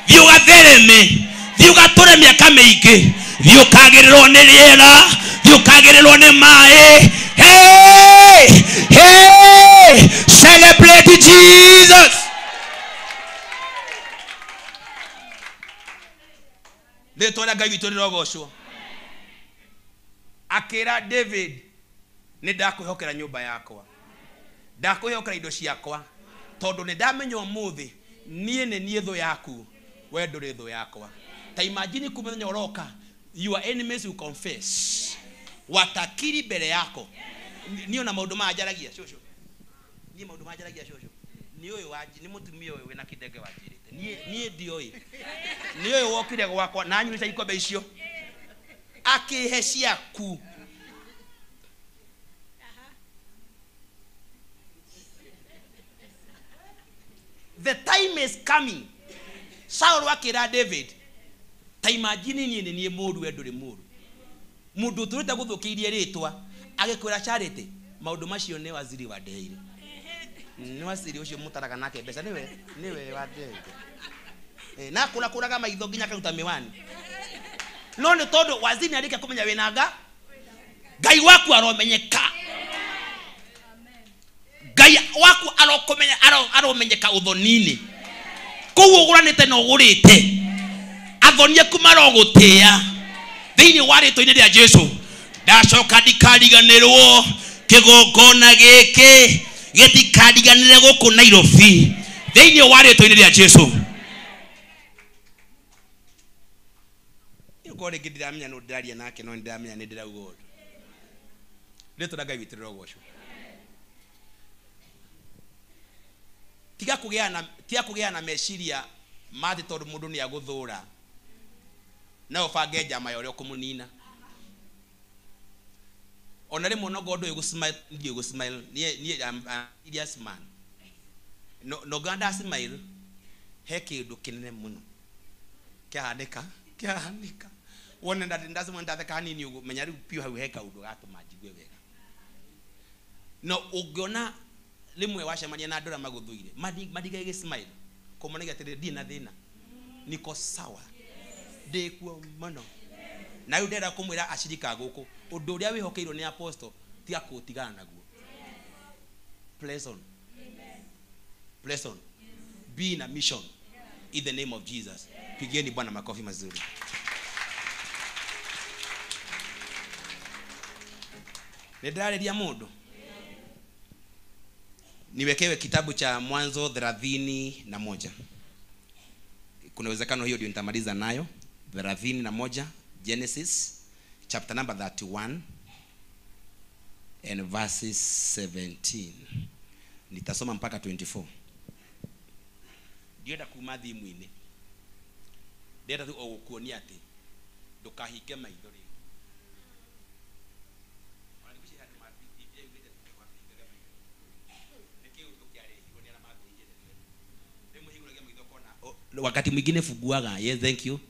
Thiĩ ũgathereme. Thiĩ ũgatũre mĩaka mĩingĩ. Thiĩ ũkagĩrĩrwo nĩ rĩera. Thiĩ ũkagĩrĩrwo nĩ maĩ. Hey! Hey! Celebrate Jesus. Letona Ngai witũ rĩrogocwo. Akĩra David, nĩ ndakwĩhokera nyũmba yakwa. Ndakwĩhokera indo ciakwa. Tondũ nĩ ndamenya ũmũthĩ niĩ nĩ niĩ thũ yaku, we ndũrĩ thũ yakwa. Ta imagine kumenya ũroka, your enemies will confess. Watakiri mbere yako. Niyo na maũndũ manjaragia cũcũ. Niĩ maũndũ manjaragia cũcũ. Ni ũyũ waji ni mũtumia ũyũ wĩna kĩndenge wanjĩrĩte. Niĩ ndioi. Ni ũyũ wokire gwakwa na anyuĩte ikombe icio. Akĩhe ciaku. The time is coming. Saul akĩra David, ta imagine niĩ nĩ niĩ mũũru we ndũrĩ mũũru. Mũndũ tũrĩte gũthũkĩirie rĩtwa agĩkwĩra Charity maũndũ macio nĩ waziri wa Ndeire. Ni waziri ucio mutaraga nake mbeca niwe wa Ndeire. Na kũraga maitho nginya karuta miwani. No nĩ tondũ waziri arĩkia kũmenya wĩnanga, Ngai waku aromenyeka. Ngai waku aromenyeka ũthoni-inĩ. Kũu ũgũranĩte na ũgũrĩte. Athoni aku marogũtĩa. Thĩinĩ wa rĩtwa-inĩ rĩa Jesu. Ndacoka ndikariganĩrwo kĩgongona gĩkĩ gĩtikariganĩre gũkũ Nairobi. Thĩinĩ wa rĩtwa-inĩ rĩa Jesu. Ngore ngidiramenya no ndaria nake no ndiramenya nĩ ndirauga ũndũ. Rĩtwa Ngai witũ rĩrogocwo. Tiga kũgĩa na meciria mathi tondũ mũndũ nĩ agũthũra. Na ũbange njama ya ũrĩa ũkũmũnina. Ona rĩmwe no God ũyũ gũsmile ndiĩ gũsmile niĩ serious man. No ganda smile he kĩndũ kĩnene mũno. Kĩahanĩka. Wona ndazimwe ndatheka hanini ũguo menya rĩu piũ hau he kaũndũ gatũma njigue wega. No ũngĩona limwe wacemania na andũ magũthũire madigage smile kũmonega atĩrĩ ndiĩ na thĩna niko sawa ndĩkuo mũno na yũ ndĩra kũmwĩra acirika gũkũ ũndũ ũrĩa wĩhokeirwo nĩ apostle tia kutigana naguo. Pleasant. Pleasant. Be in a mission in the name of Jesus. Pigeni Bwana makofi mazuri. Nedareria mundu. Niwekewe kitabu cha Mwanzo 31. Kuna uwezekano hiyo ndio nitamaliza nayo. 31, Genesis chapter number 31 and verses 17. Nitasoma mpaka 24. Ndienda kuma thimu-ini. Ndienda tu okuonia ati ndukahike maitho ri. Wakati mwingine fuguaga, yes thank you.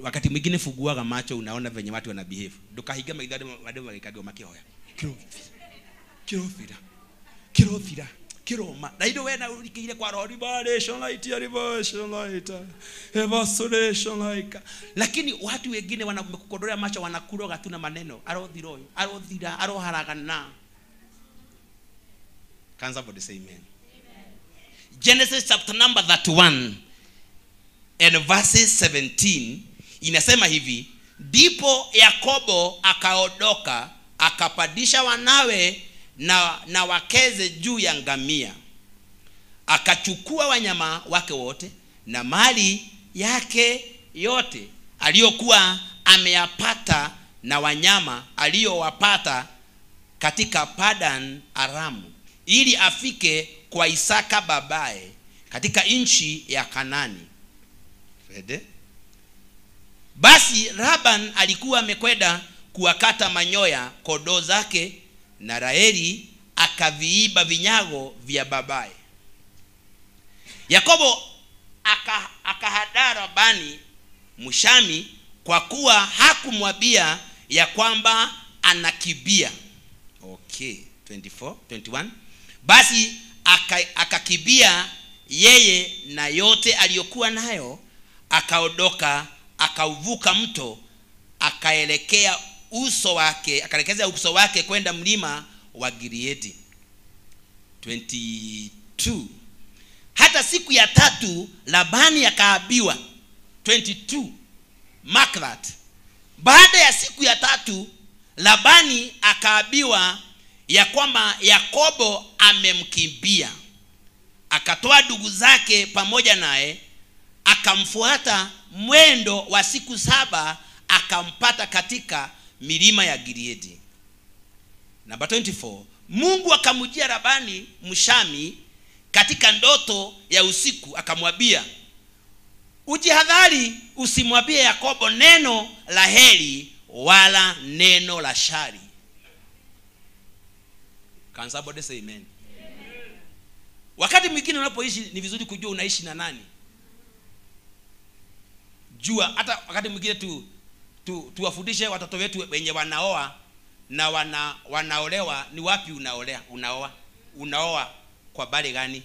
Wakati mwingine fuguaga macho, unaona venye watu wana behave. Ndukahiga maitho wadu wakikagwa makihoya. Kirofira. Kiroma. Na indo wena ulikire kwa roho liberation light. Evaluation like. Lakini watu wengine wanakukodolea macho, wanakuroga tu na maneno. Arothira, aroharagana. Can somebody say amen? Genesis chapter number 31 and verses 17 inasema hivi: ndipo Yakobo akaondoka akapadisha wanawe na wakeze juu ya ngamia, akachukua wanyama wake wote na mali yake yote aliyokuwa ameyapata na wanyama aliyowapata katika Padan Aramu, ili afike kwa Isaka babaye katika nchi ya Kanani. Fede? Basi Laban alikuwa amekwenda kuwakata manyoya kondoo zake, na Raheli akaviiba vinyago vya babaye. Yakobo akahadaa Labani Mshami kwa kuwa hakumwambia ya kwamba anakibia. Okay, 21. Basi akakibia yeye na yote aliyokuwa nayo, akaondoka akauvuka mto, akaelekeza uso wake kwenda mlima wa Gileadi. 22. Hata siku ya 3 Labani akaabiwa. 22. Mark that. Baada ya siku ya 3 Labani akaabiwa ya kwamba Yakobo amemkimbia. Akatoa ndugu zake pamoja naye, akamfuata mwendo wa siku 7, akampata katika milima ya Gileadi. Number 24. Mungu akamjia Labani Mshami katika ndoto ya usiku, akamwambia, ujihadhari usimwambie Yakobo neno la heri wala neno la shari. Can somebody say amen? Wakati mwingine unapoishi ni vizuri kujua unaishi na nani. Jua hata wakati mwingine tuwafundishe watoto wetu wenye wanaoa na wanaolewa, ni wapi unaoa kwa bale gani?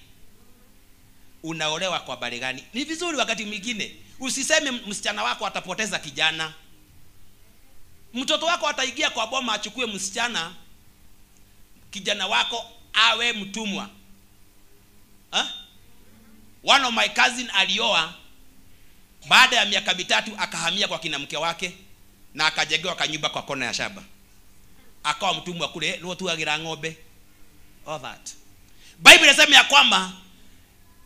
Unaolewa kwa bale gani? Ni vizuri wakati mwingine usiseme msichana wako atapoteza kijana. Mtoto wako ataingia kwa boma achukue msichana, kijana wako awe mtumwa. One of my cousin alioa, baada ya miaka 3 akahamia kwa kina mke wake na akajengewa kanyumba kwa kona ya shamba. Akawa mtumwa kule, ndio tuagira ng'ombe. All that. Bible inasema ya kwamba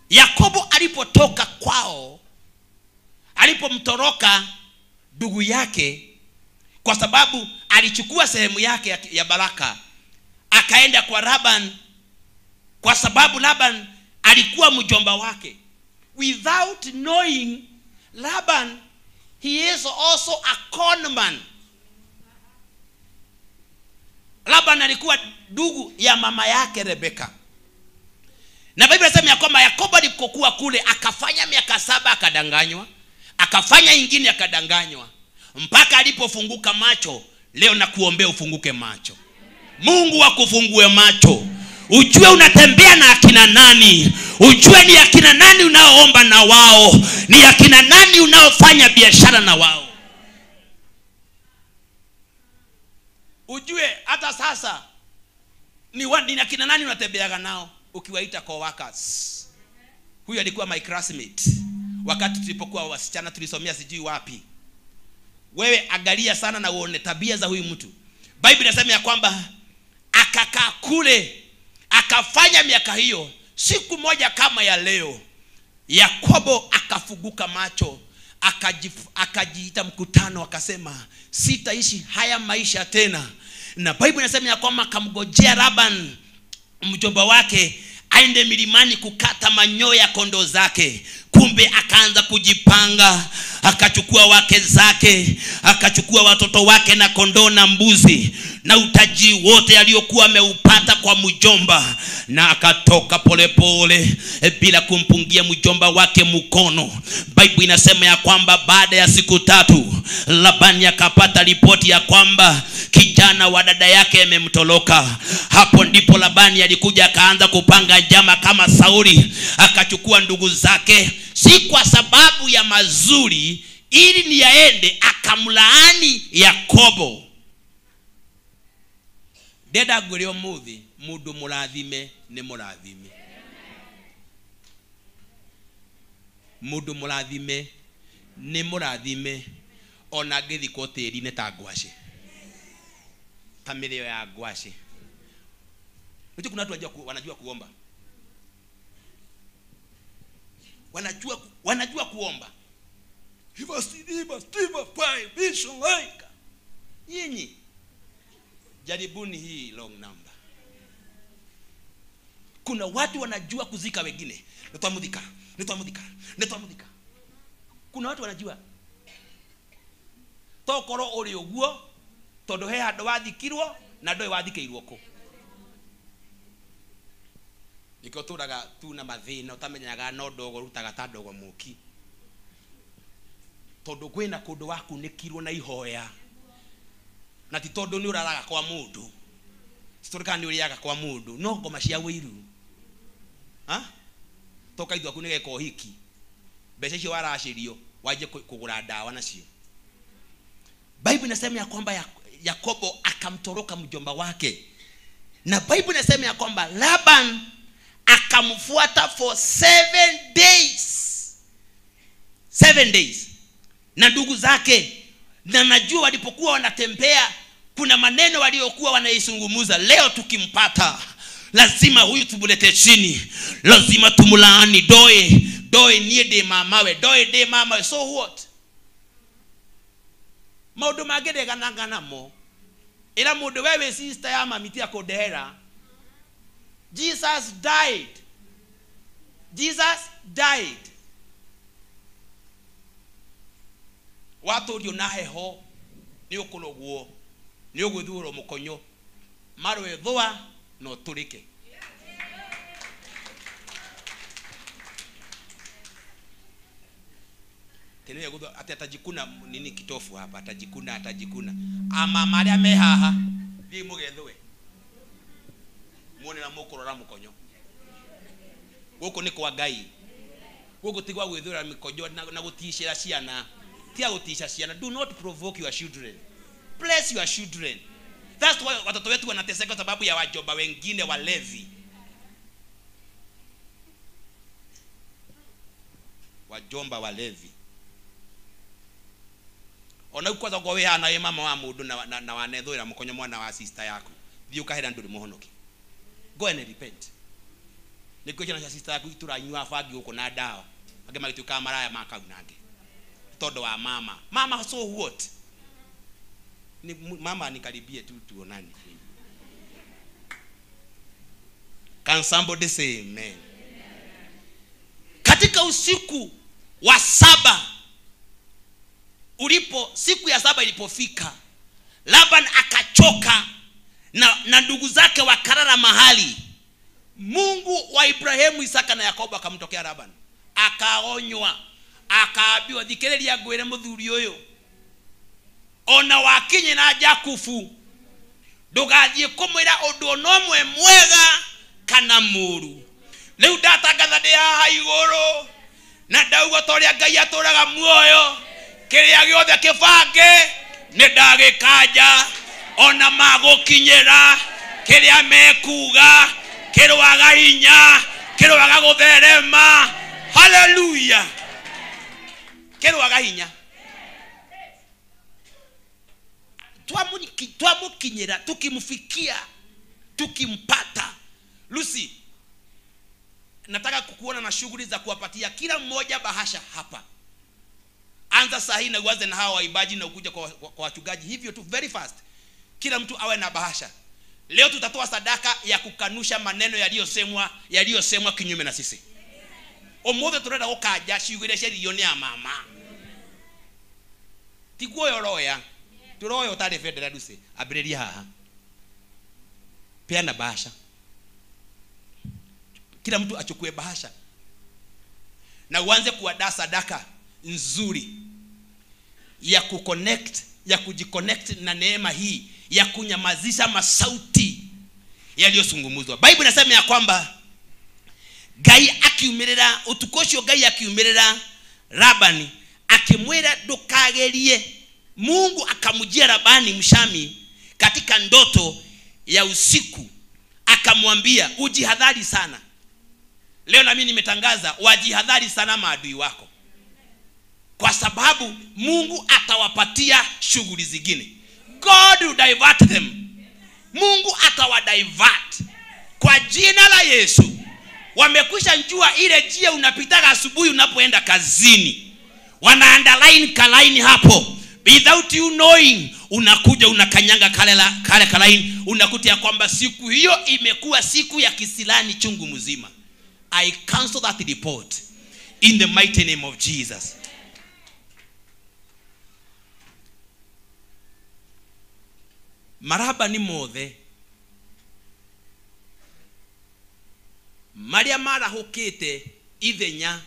Yakobo alipotoka kwao, alipomtoroka ndugu yake, kwa sababu alichukua sehemu yake ya baraka, akaenda kwa Laban, kwa sababu Laban alikuwa mjomba wake. Without knowing, Laban, he is also a conman. Laban alikuwa ndugu ya mama yake Rebeka. Na Biblia inasema ya kwamba Yakobo alipokuwa kule akafanya miaka 7 akadanganywa, akafanya ingine akadanganywa, mpaka alipofunguka macho. Leo nakuombea ufunguke macho. Mungu akufungue macho. Ujue unatembea na akina nani. Ujue ni akina nani unaoomba na wao, ni akina nani unaofanya biashara na wao. Ujue hata sasa ni akina nani unatembeaga nao ukiwaita co-workers? Huyu alikuwa my classmate wakati tulipokuwa wasichana tulisomea sijui wapi. Wewe angalia sana na uone tabia za huyu mtu. Biblia inasema ya kwamba akakaa kule akafanya miaka hiyo. Siku moja kama ya leo Yakobo akafuguka macho, akajiita mkutano, akasema sitaishi haya maisha tena. Na Biblia inasema ya kwamba akamgojea Laban mjomba wake aende milimani kukata manyoya ya kondoo zake. Kumbe akaanza kujipanga, akachukua wake zake, akachukua watoto wake na kondoo na mbuzi na utaji wote aliokuwa ameupata kwa mjomba, na akatoka polepole bila kumpungia mjomba wake mkono. Biblia inasema ya kwamba baada ya siku 3 Labani akapata ripoti ya kwamba kijana wa dada yake amemtoroka. Hapo ndipo Labani alikuja akaanza kupanga njama kama Sauli, akachukua ndugu zake, si kwa sababu ya mazuri, ili ni yaende akamlaani Yakobo. Deda gulio muthi mundu murathime ni murathime. Mundu murathime ni murathime. Ona ngithikwo tiri ne ta ngwaci, familia ya ngwaci. Unajua kuna watu wanajua kuomba, wanajua kuomba. Nyinyi jaribuni hii long number. Kuna watu wanajua kuzika wengine. Nitwamudhika. Kuna watu wanajua tokoro uri uguo tondu he handu wathikirwo na ndoi wathikeirwo ko. Niko turaga tu na mathina utamenyaga no ndogo rutaga ta ndogo muki. Tondu kwina kundu waku nikirwo na ihoya. Na ti tondu ni uraraga kwa mundu. Sitorika ni uriaga kwa mundu. No ngoma cia wiru. Toka ithu aku ni geko hiki. Mbeca cio waracirio waje kugura dawa nacio. Biblia inasema ya kwamba Yakobo akamtoroka mjomba wake. Na Biblia inasema ya kwamba Laban akamfuata for 7 days. 7 days. Na ndugu zake, na najua walipokuwa wanatembea kuna maneno waliokuwa wanaisungumuza. Leo tukimpata lazima huyu tumulete chini, lazima tumulaani. Doe nie de mamawe, doe de mamawe. So what? Maudu magede ganangana mo. Ila mudu wewe sister ya mamiti ya kodera. Jesus died. Watu dio na heho ni ukulogwo ni ugwithuro mukonyo marwe thwa no turike. Tene gudo atajikuna nini kitofu hapa, atajikuna ama maria mehaha thi mugethwe muone na mukurora mukonyo guko ni kwa Ngai guko tigwa gwithura mikonyo na gutishira ciana. Tia gutisha ciana. Do not provoke your children. Bless your children. That's why watoto wetu wanateseka sababu ya wajomba wengine walevi. Wajomba walevi. Ona ukwaza kwa wewe ana mama wa mundu na wanethwira mukonyo mwana wa sister yako. Thiu kahera nduri muhonoki. Go and repent. Niko kina sister yako ituranywa fagi uko na dawa. Agema gitu kamaraya makaunange. Todo wa mama so what? Ni mama nikaribie tu tuonane. Can somebody say amen? Katika usiku wa 7 siku ya 7 ilipofika, Laban akachoka na ndugu zake wakarara mahali. Mungu wa Ibrahimu, Isaka na Yakobo akamtokea Laban. Akaonywa, akaambiwa thikiriria ngwire muthuri uyu, ona wakinye na Jakufu ndugathie kumwira undu onomwe mwega kana muru. Riu ndatangatha ndi haha iguru na ndauga toria Ngai aturaga muoyo, kiria giothe kibange ni ndagikanja ona magukinyira kiria mekuga kirwaga hinya kirwaga gutherema. Hallelujah. Kirwaga hinya twamukinyira tukimfikia tukimpata. Lucy, nataka kukuona na shughuli za kuwapatia kila mmoja bahasha hapa. Anza saa hii na uanze na hawa waimbaji na ukuja kwa wachungaji hivyo tu, very fast. Kila mtu awe na bahasha. Leo tutatoa sadaka ya kukanusha maneno yaliyosemwa kinyume na sisi. Omothe turenda gukaja ciugire cirio ni ya mama. Tiguo yoroya. Turoya utari federa Lucy. Abiriria haha. Peana bahasha. Kila mtu achukue bahasha. Na uanze kuandaa sadaka nzuri ya kuconnect, ya kujiconnect na neema hii, ya kunyamazisha masauti yaliyosungumuzwa. Bible inasema ya kwamba Gai akiumirira utukocio, Gai akiumirira Labani akimwira ndukagerie. Mungu akamjia Labani Mshami katika ndoto ya usiku, akamwambia ujihadhari sana. Leo na mimi nimetangaza wajihadhari sana maadui wako, kwa sababu Mungu atawapatia shughuli zingine. God will divert them. Mungu atawadivert kwa jina la Yesu. Wamekwisha njua ile njia unapitaga asubuhi unapoenda kazini. Wana underline kalaini hapo without you knowing. Unakuja unakanyanga kale kalaini, unakutia kwamba siku hiyo imekuwa siku ya kisilani chungu mzima. I cancel that report in the mighty name of Jesus. Maraba ni mothe Maria marahukite ithenya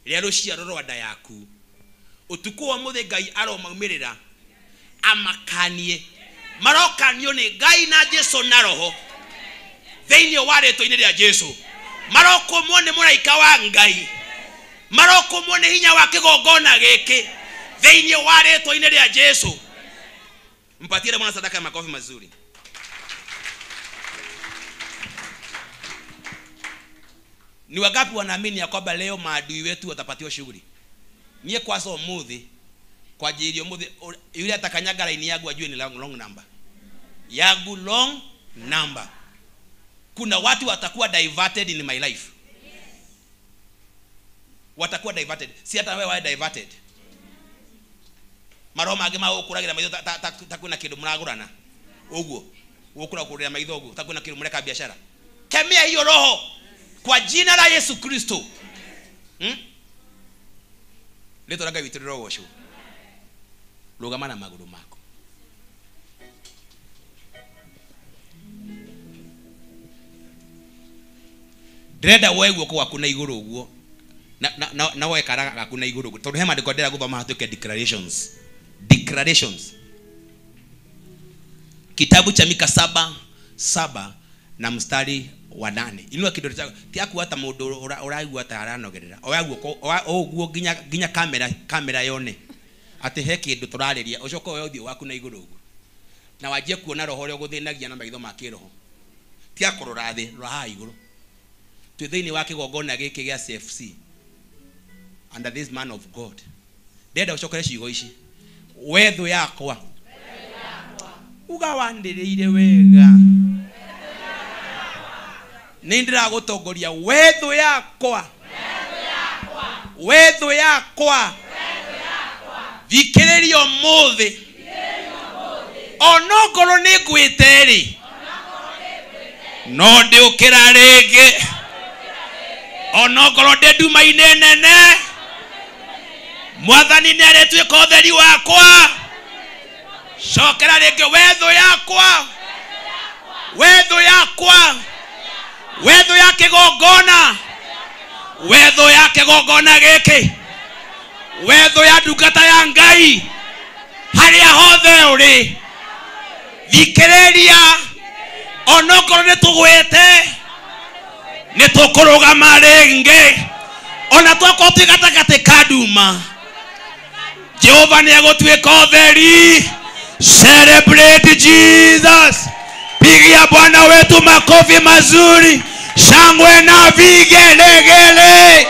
ria ruciaro rwa nda yaku. Utuku wa muthe Ngai aromaumirira amakanie. Marokanio ni Ngai na Jesu na roho theinie wa rĩtwa-inĩ rĩa Jesu. Marokomwo nĩ mũraika wa Ngai. Marokomwo nĩ hinya wa kĩgongona gĩkĩ theinie wa rĩtwa-inĩ rĩa Jesu. Mpatiele mwana sadaka ya makofi mazuri. Ni wangapi wanaamini ya kwamba leo maadui wetu watapatiwa shughuli? Niye kwaso muthi kwa ajili ya muthi yule atakanyaga line yangu ajue ni long number. Yangu long number. Kuna watu watakuwa diverted in my life. Watakuwa diverted. Si hata wewe diverted. Maroma agema okuragira maitho takuna kindu muragurana uguo ukura kurira maitho uguo takuna kindu mureka biashara. Kemea hiyo roho kwa jina la Yesu Kristo. Leto raga witiriro gosho. Rugama na maguru mako. Dreda wewe kwa kuna iguru uguo na wewe karaga kuna iguru uguo. Tondu hema ndikodera guthoma hatuke declarations. Kitabu cha Mika 7:7 na mstari wa 8. Inua kidole chako. Tiaku hata mundu uragua hata aranogerera. Oguo ginya kamera yone. Ati he kindu turariria. Ucoka we uthio waku na iguru uguo. Na wajie kuona roho ria guthinagia na maitho makiroho. Tiakurora thi, roha iguru. Twithini wa kigongona giki gia CFC. Under this man of God. Ndenda ucokere ciugo ici. Wethu yakwa ugawandireire wega nindira gutongoria wethu yakwa thikiririo muthi onongoro ni ngwiteri no ndi ukira ringi onongoro ndi nduma-inĩ nene Mwathani nĩ aretwĩka ũtheri wakwa. Cokera rĩngĩ wethu yakwa. Wethu ya kĩgongona. Wethu ya kĩgongona gĩkĩ. Wethu ya ndungata ya Ngai. Harĩa hothe ũrĩ. Thikĩrĩria. Onokorwo nĩ tũgwĩte. Nĩ tũkũrũgama rĩngĩ. Ona twakorwo twĩ gatagatĩ ka nduma. Jehova ni agotweka ũtheri. Celebrate Jesus. Pigia Bwana wetu makofi mazuri, shangwe na vigelegele.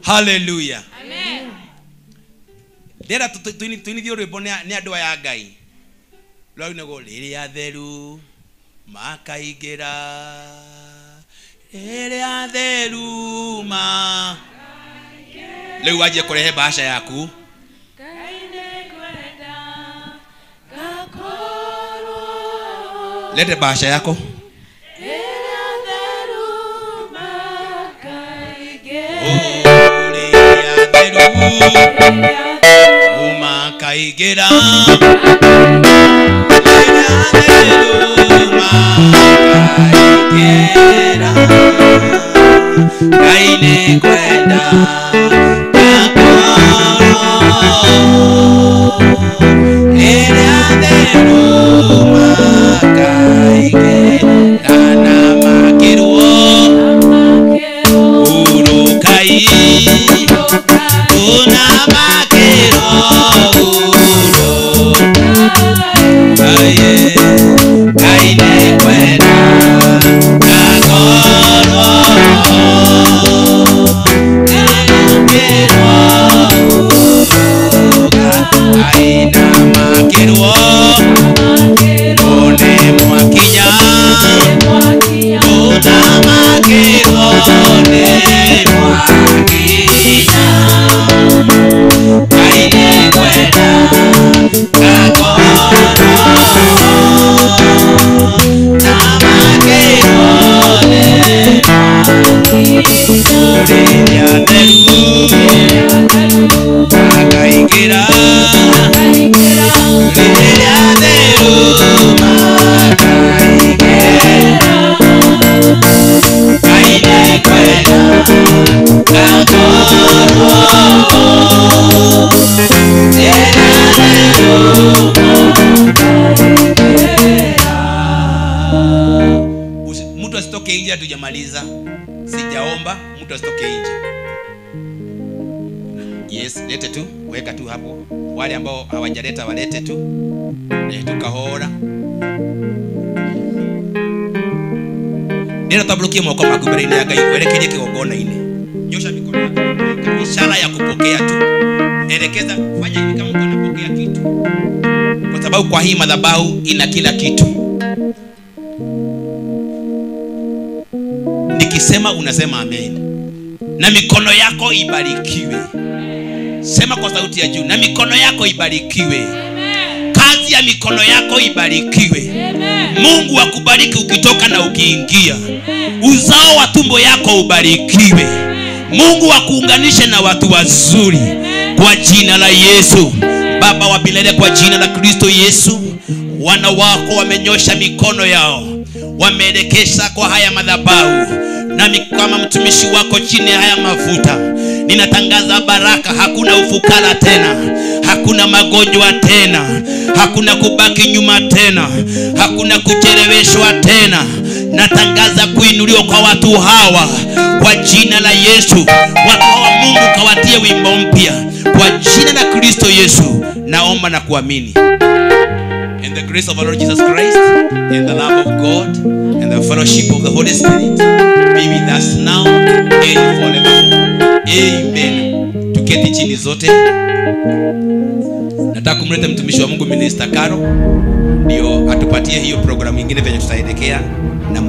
Hallelujah. Amen. Dera tuinithio rwimbo ni andu aya Ngai. Rwau nego riria theru makaingira. Riria theru ma. Leo waje kurehe bahasha yaku. Lete bahasha yako. Umakaigera kaine kwenda Mtu asitoke nje hatujamaliza. Sijaomba mtu asitoke nje. Yes, lete tu, weka tu hapo. Wale ambao hawajaleta walete tu. Tukahora. Ndio tablokia moko makubwa ine ya Ngai werekeje kigongona ine. Nyosha mikono yako. Ishara ya kupokea tu. Elekeza, fanya hivi kama unapokea kitu. Kwa sababu kwa hii madhabahu ina kila kitu. Nikisema unasema amen. Na mikono yako ibarikiwe. Sema kwa sauti ya juu, na mikono yako ibarikiwe. Amen. Kazi ya mikono yako ibarikiwe. Amen. Mungu akubariki ukitoka na ukiingia. Amen. Uzao wa tumbo yako ubarikiwe. Amen. Mungu akuunganishe na watu wazuri. Amen. Kwa jina la Yesu. Baba wa milele, kwa jina la Kristo Yesu, wana wako wamenyosha mikono yao, wameelekeza kwa haya madhabahu. Nami kama mtumishi wako chini ya haya mafuta, ninatangaza baraka. Hakuna ufukara tena, hakuna magonjwa tena, hakuna kubaki nyuma tena, hakuna kucheleweshwa tena. Natangaza kuinuliwa kwa watu hawa kwa jina la Yesu. Watu hawa Mungu kawatie wimbo mpya kwa jina la Kristo Yesu. Naomba na kuamini. In the grace of our Lord Jesus Christ, in the love of God, and the fellowship of the Holy Spirit be with us now and forever. Amen. Tuketi chini zote. Nataka kumleta mtumishi wa Mungu Minister Karo ndio atupatie hiyo programu nyingine venye tutaelekea na